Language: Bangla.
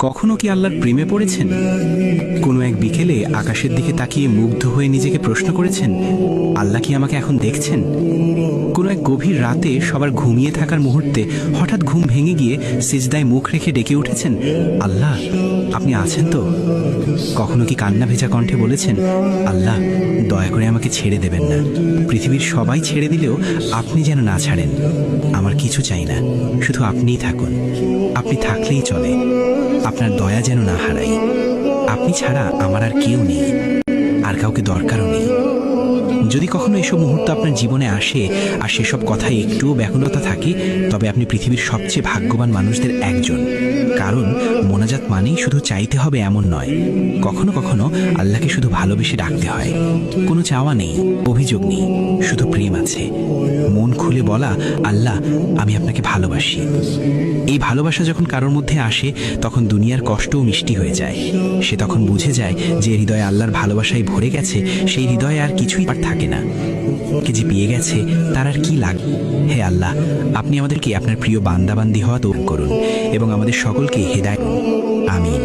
কখনো কি আল্লাহর প্রেমে পড়েছেন? কোনো এক বিকেলে আকাশের দিকে তাকিয়ে মুগ্ধ হয়ে নিজেকে প্রশ্ন করেছেন, আল্লাহ কি আমাকে এখন দেখছেন? কোনো এক গভীর রাতে সবার ঘুমিয়ে থাকার মুহূর্তে হঠাৎ ঘুম ভেঙে গিয়ে সিজদায় মুখ রেখে ডেকে উঠেছেন, আল্লাহ আপনি আছেন তো? কখনো কি কান্না ভেজা কণ্ঠে বলেছেন, আল্লাহ দয়া করে আমাকে ছেড়ে দেবেন না, পৃথিবীর সবাই ছেড়ে দিলেও আপনি যেন না ছাড়েন। আমার কিছু চাই না, শুধু আপনিই থাকুন, আপনি থাকলেই চলে, আপনার দয়া যেন না হারাই। আপনি ছাড়া আমার আর কেউ নেই, আর কাউকে দরকারও নেই। যদি কখনো এসব মুহূর্ত আপনার জীবনে আসে আর সেসব কথায় একটুও ব্যাকুলতা থাকে, তবে আপনি পৃথিবীর সবচেয়ে ভাগ্যবান মানুষদের একজন। কারণ মোনাজাত মানেই শুধু চাইতে হবে এমন নয়, কখনো কখনো আল্লাহকে শুধু ভালোবেসে ডাকতে হয়। কোনো চাওয়া নেই, অভিযোগ নেই, শুধু প্রেম আছে। মন খুলে বলা, আল্লাহ আমি আপনাকে ভালোবাসি। এই ভালোবাসা যখন কারোর মধ্যে আসে, তখন দুনিয়ার কষ্টও মিষ্টি হয়ে যায়। সে তখন বুঝে যায় যে হৃদয়ে আল্লাহর ভালোবাসায় ভরে গেছে, সেই হৃদয়ে আর কিছুই আর থাকে না। কে যে পেয়ে গেছে তার আর কি লাগবে। হে আল্লাহ, আপনি আমাদেরকে আপনার প্রিয় বান্দাবান্দি হওয়া তৌফিক করুন এবং আমাদের সকলকে হেদায়েত করুন। আমিন।